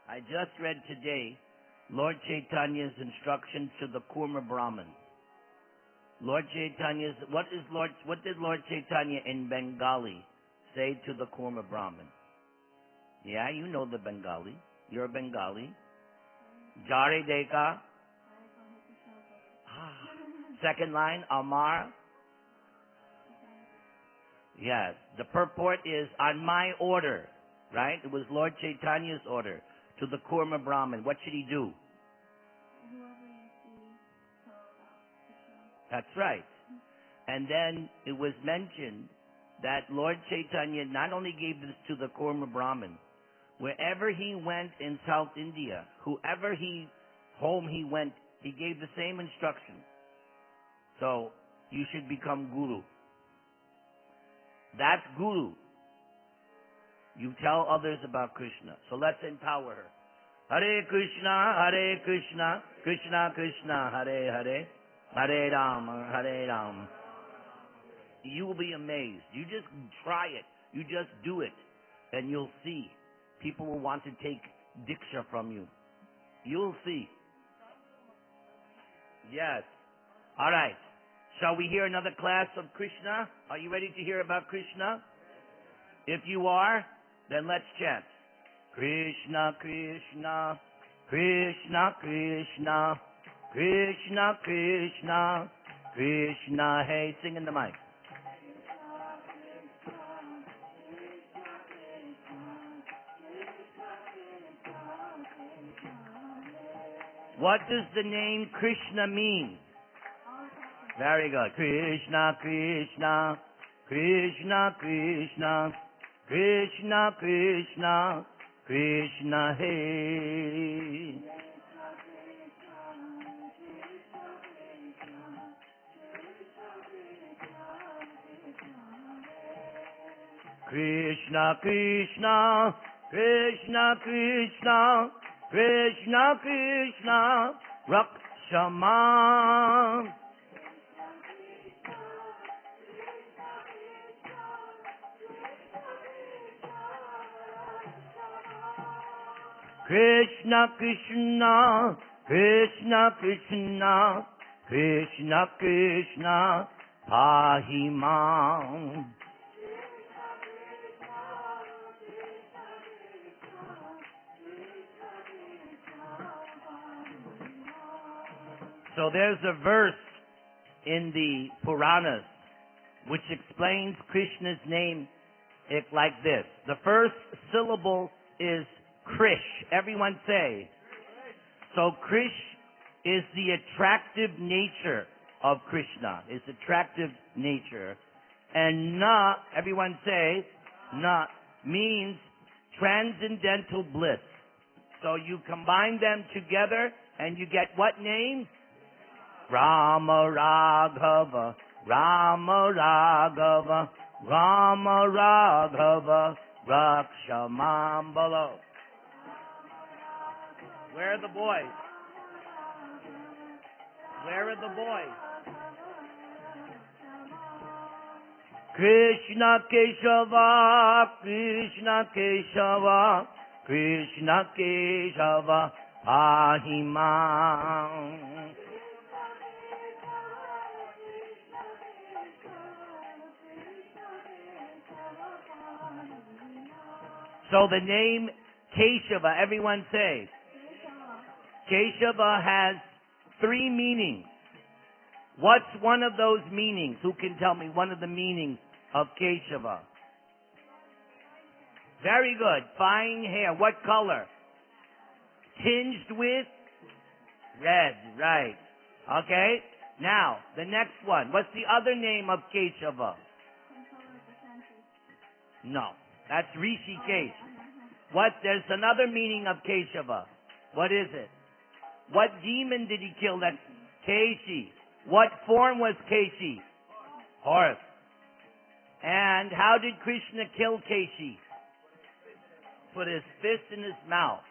I just read today Lord Chaitanya's instructions to the Kurma Brahmin. Lord Chaitanya's, what did Lord Chaitanya in Bengali say to the Kurma Brahmin? Yeah, you know the Bengali. You're a Bengali. Jare Deka. Second line, Amar. Yes, the purport is on my order, right? It was Lord Chaitanya's order to the Kurma Brahmin. What should he do? That's right. And then it was mentioned that Lord Chaitanya not only gave this to the Kurma Brahmin, wherever he went in South India, home he went, he gave the same instruction. So, you should become guru. That's guru. You tell others about Krishna. So let's empower her. Hare Krishna, Krishna Krishna, Hare Hare, Hare Rama, Hare Rama. You will be amazed. You just try it. You just do it. And you'll see. People will want to take Diksha from you. You'll see. Yes. All right. Shall we hear another class of Krishna? Are you ready to hear about Krishna? If you are, then let's chant. Krishna, Krishna, Krishna, Krishna, Krishna, Krishna, Krishna. Hey, sing in the mic. What does the name Krishna mean? Very good. Krishna, Krishna, Krishna, Krishna, Krishna, Krishna, Krishna, hey. Krishna, Krishna, Krishna, Krishna, Krishna, Krishna, Rakshama. Krishna, Krishna, Krishna, Krishna, Krishna, Krishna, Pahimam. So there's a verse in the Puranas which explains Krishna's name like this. The first syllable is Krish. Everyone say. So Krish is the attractive nature of Krishna. Is attractive nature. And Na, everyone say, Na means transcendental bliss. So you combine them together and you get what name? Rama Raghava, Rama Raghava, Rama Raghava, Rakshamambalo. Where are the boys? Where are the boys? Krishna Keshava, Krishna Keshava, Krishna Keshava, Ahimam. So the name Keshava, everyone say. Keshava has 3 meanings. What's one of those meanings? Who can tell me one of the meanings of Keshava? Very good. Fine hair. What color? Tinged with red. Right. Okay. Now, the next one. What's the other name of Keshava? No. That's Rishikesh. There's another meaning of Keshava. What is it? What demon did he kill? That's Keshi. What form was Keshi? Horse. And how did Krishna kill Keshi? Put his fist in his mouth.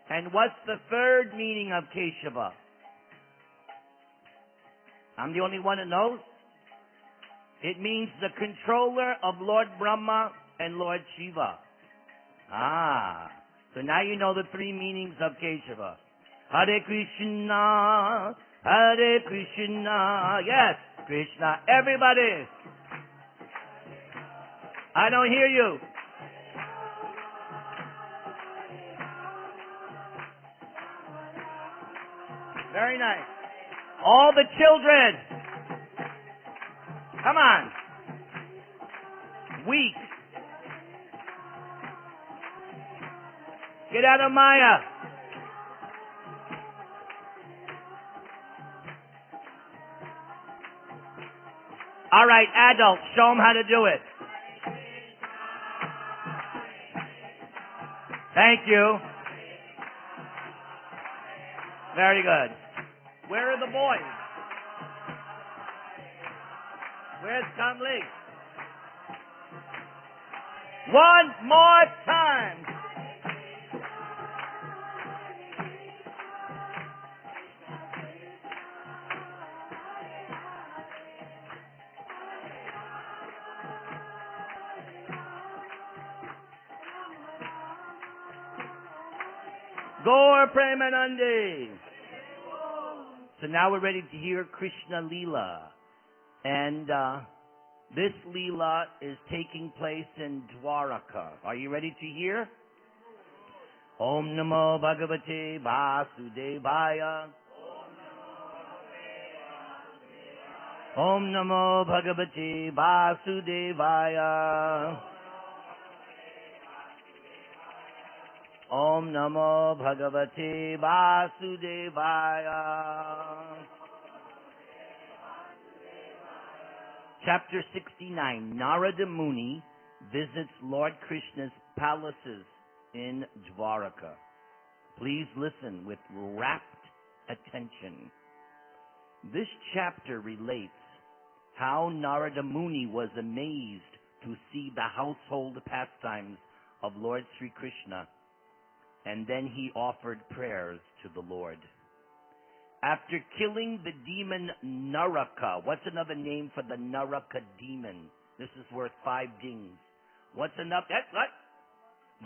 And what's the third meaning of Keshava? I'm the only one that knows. It means the controller of Lord Brahma and Lord Shiva. So now you know the three meanings of Keshava. Hare Krishna, Hare Krishna. Yes, Krishna. Everybody. I don't hear you. Very nice. All the children. Come on. Weak. Get out of Maya. All right, adults, show them how to do it. Thank you. Very good. Where are the boys? Where's Kamli? One more time. Gaur Premanandi. So now we're ready to hear Krishna Leela. And this Leela is taking place in Dwaraka. Are you ready to hear? Om Namo Bhagavate Vasudevaya. Om Namo Bhagavate Vasudevaya. Om Namo Bhagavate Vasudevaya. Chapter 69. Narada Muni visits Lord Krishna's palaces in Dwaraka. Please listen with rapt attention. This chapter relates how Narada Muni was amazed to see the household pastimes of Lord Sri Krishna, and then he offered prayers to the Lord. After killing the demon Naraka, what's another name for the Naraka demon? This is worth 5 dings. What's enough? What?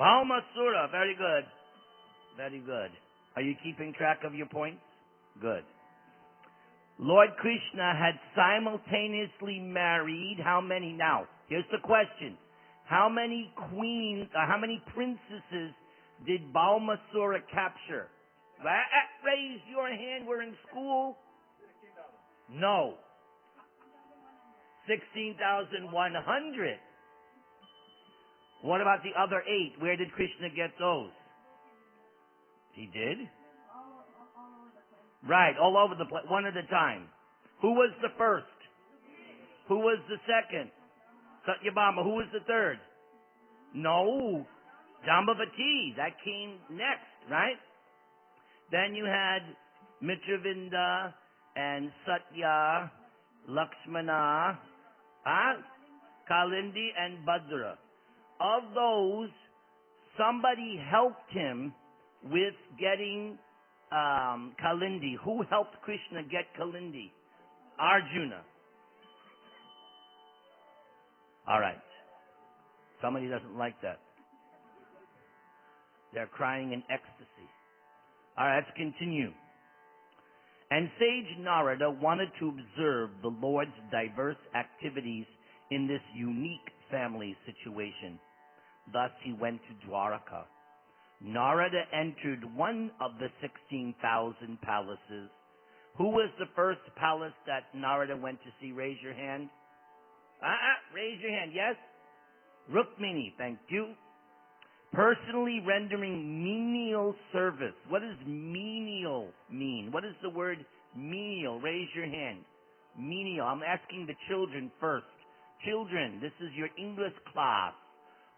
Bhaumasura. Very good. Very good. Are you keeping track of your points? Good. Lord Krishna had simultaneously married how many? Now, here's the question. How many queens, or how many princesses did Bhaumasura capture? Raise your hand. We're in school. No. 16,100. What about the other 8? Where did Krishna get those? He did? Right, all over the place, one at a time. Who was the first? Who was the second? Satyabhama. Who was the third? No. Jambavati. That came next, right? Then you had Mitravinda and Satya, Lakshmana, Kalindi and Bhadra. Of those, somebody helped him with getting Kalindi. Who helped Krishna get Kalindi? Arjuna. All right. Somebody doesn't like that. They're crying in ecstasy. All right, let's continue. And sage Narada wanted to observe the Lord's diverse activities in this unique family situation. Thus he went to Dwaraka. Narada entered one of the 16,000 palaces. Who was the first palace that Narada went to see? Raise your hand. Raise your hand. Yes? Rukmini, thank you. Personally rendering menial service. What does menial mean? What is the word menial? Raise your hand. Menial. I'm asking the children first. Children, this is your English class.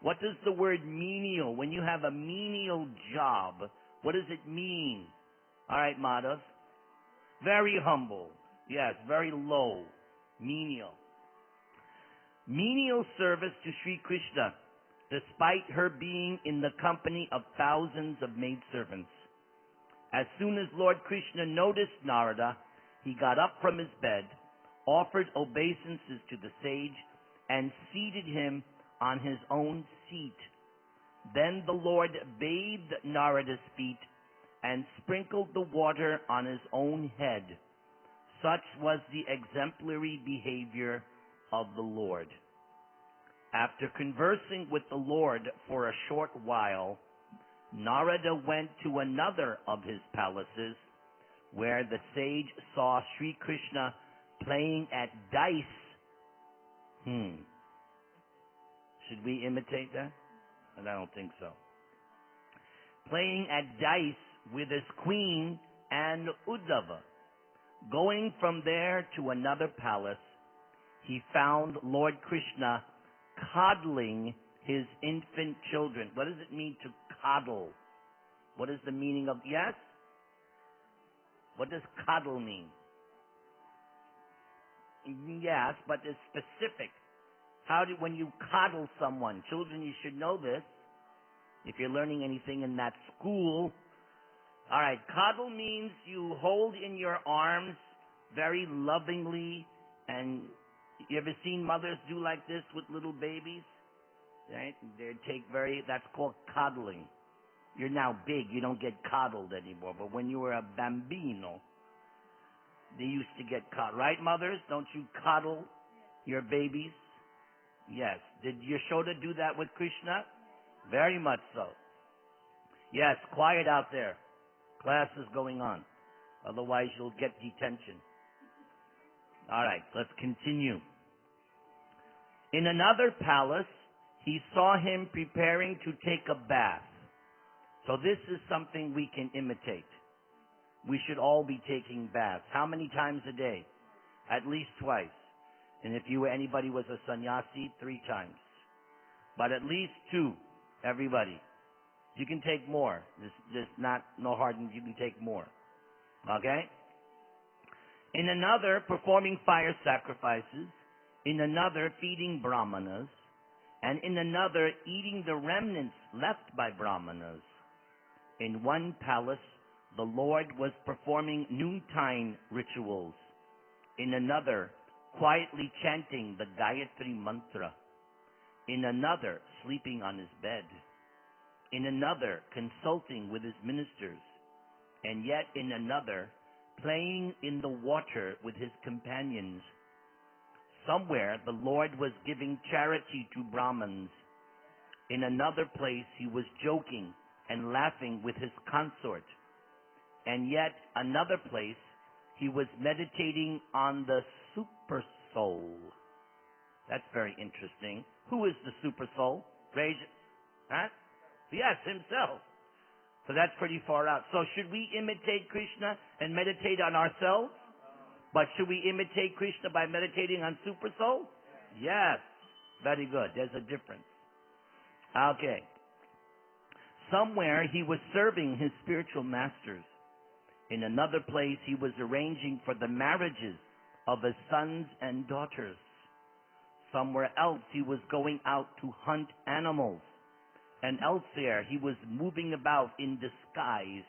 What does the word menial, when you have a menial job, what does it mean? All right, Madhav. Very humble. Yes, very low. Menial. Menial service to Sri Krishna, despite her being in the company of thousands of maidservants. As soon as Lord Krishna noticed Narada, he got up from his bed, offered obeisances to the sage, and seated him on his own seat. Then the Lord bathed Narada's feet and sprinkled the water on his own head. Such was the exemplary behavior of the Lord. After conversing with the Lord for a short while, Narada went to another of his palaces, where the sage saw Sri Krishna playing at dice. Should we imitate that? I don't think so. Playing at dice with his queen and Uddhava. Going from there to another palace, he found Lord Krishna coddling his infant children. What does it mean to coddle? What is the meaning of, yes? What does coddle mean? Yes, but it's specific. When you coddle someone, children, you should know this. If you're learning anything in that school, all right, coddle means you hold in your arms very lovingly, and you ever seen mothers do like this with little babies? Right? That's called coddling. You're now big, you don't get coddled anymore, but when you were a bambino, they used to get coddled. Right, mothers? Don't you coddle your babies? Yes. Did Yashoda do that with Krishna? Very much so. Yes, quiet out there. Class is going on. Otherwise, you'll get detention. All right, let's continue. In another palace, he saw him preparing to take a bath. So this is something we can imitate. We should all be taking baths. How many times a day? At least twice. And if anybody was a sannyasi, 3 times. But at least 2, everybody. You can take more. There's no hard, you can take more. Okay? In another, performing fire sacrifices. In another, feeding brahmanas. And in another, eating the remnants left by brahmanas. In one palace, the Lord was performing noontime rituals. In another, quietly chanting the Gayatri mantra. In another, sleeping on his bed. In another, consulting with his ministers. And yet in another, playing in the water with his companions. Somewhere the Lord was giving charity to Brahmins. In another place he was joking and laughing with his consort. And yet another place he was meditating on the super soul. That's very interesting. Who is the super soul? Raise it. Huh? Yes, himself. So that's pretty far out. So should we imitate Krishna and meditate on ourselves? But should we imitate Krishna by meditating on super soul? Yes. Very good. There's a difference. Okay. Somewhere he was serving his spiritual masters. In another place he was arranging for the marriages of his sons and daughters. Somewhere else he was going out to hunt animals. And elsewhere he was moving about in disguise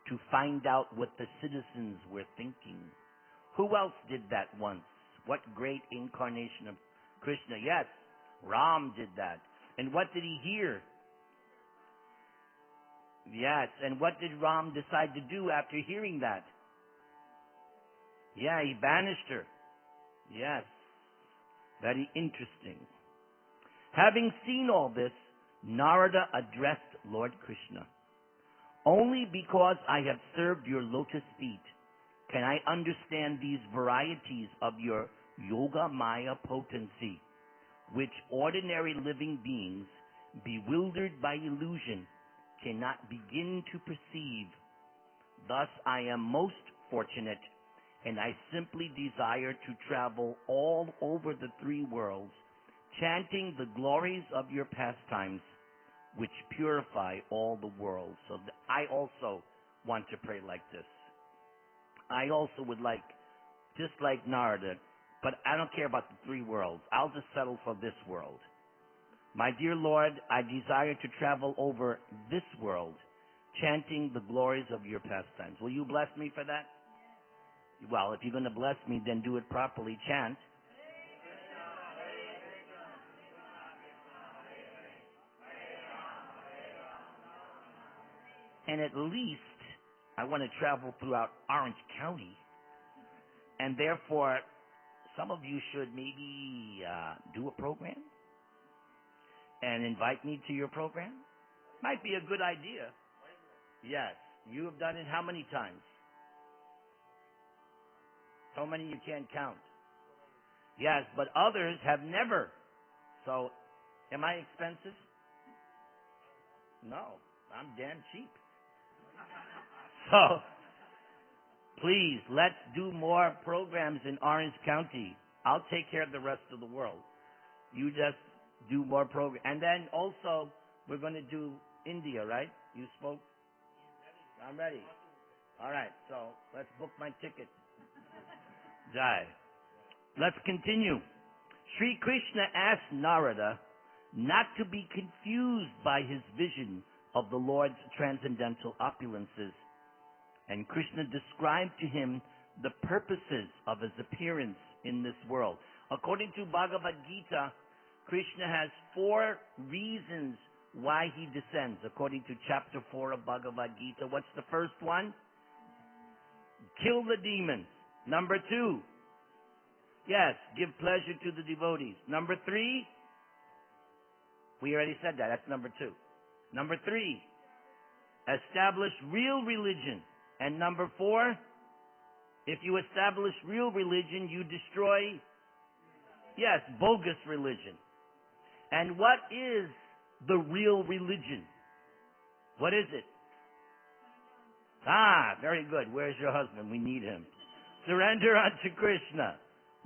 to find out what the citizens were thinking. Who else did that once? What great incarnation of Krishna? Yes, Ram did that. And what did he hear? Yes, and what did Ram decide to do after hearing that? Yeah, he banished her. Yes, very interesting. Having seen all this, Narada addressed Lord Krishna. Only because I have served your lotus feet can I understand these varieties of your Yoga Maya potency, which ordinary living beings, bewildered by illusion, cannot begin to perceive. Thus I am most fortunate, and I simply desire to travel all over the 3 worlds, chanting the glories of your pastimes, which purify all the worlds. So I also want to pray like this. I also would like, just like Narada, but I don't care about the 3 worlds. I'll just settle for this world. My dear Lord, I desire to travel over this world, chanting the glories of your pastimes. Will you bless me for that? Well, if you're going to bless me, then do it properly. Chant. And at least I want to travel throughout Orange County. And therefore, some of you should maybe do a program and invite me to your program. Might be a good idea. Yes. You have done it how many times? So many you can't count. Yes, but others have never. So, am I expensive? No, I'm damn cheap. So, please, let's do more programs in Orange County. I'll take care of the rest of the world. You just do more programs. And then also, we're going to do India, right? You spoke? I'm ready. All right, so let's book my ticket. Jai. Let's continue. Sri Krishna asked Narada not to be confused by his vision of the Lord's transcendental opulences. And Krishna described to him the purposes of his appearance in this world. According to Bhagavad Gita, Krishna has 4 reasons why he descends. According to chapter 4 of Bhagavad Gita, what's the first one? Kill the demons. Number 2, yes, give pleasure to the devotees. Number 3, we already said that. That's number 2. Number 3, establish real religion. And number 4, if you establish real religion, you destroy, yes, bogus religion. And what is the real religion? What is it? Ah, very good. Where's your husband? We need him. Surrender unto Krishna.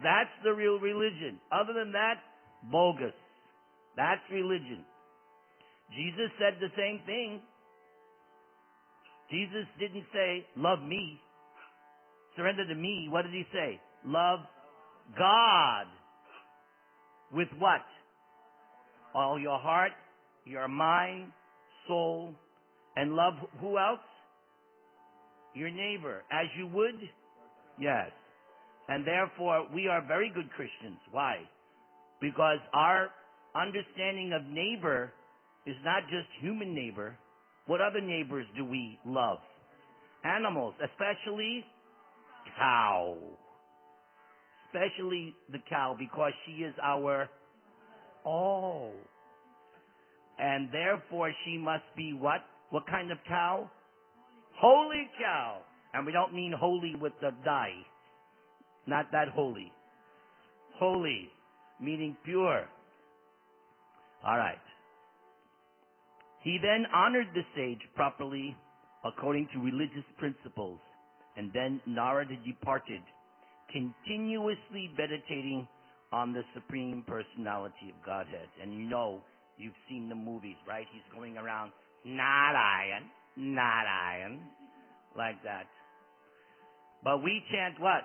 That's the real religion. Other than that, bogus. That's religion. Jesus said the same thing. Jesus didn't say, love me. Surrender to me. What did he say? Love God. With what? All your heart, your mind, soul, and love who else? Your neighbor. As you would? Yes. And therefore, we are very good Christians. Why? Because our understanding of neighbor is not just human neighbor. What other neighbors do we love? Animals, especially cow. Especially the cow, because she is our all. And therefore, she must be what? What kind of cow? Holy cow. And we don't mean holy with the dye. Not that holy. Holy, meaning pure. All right. He then honored the sage properly according to religious principles, and then Narada departed, continuously meditating on the Supreme Personality of Godhead. And you know, you've seen the movies, right? He's going around, Narayan, Narayan, like that. But we chant what?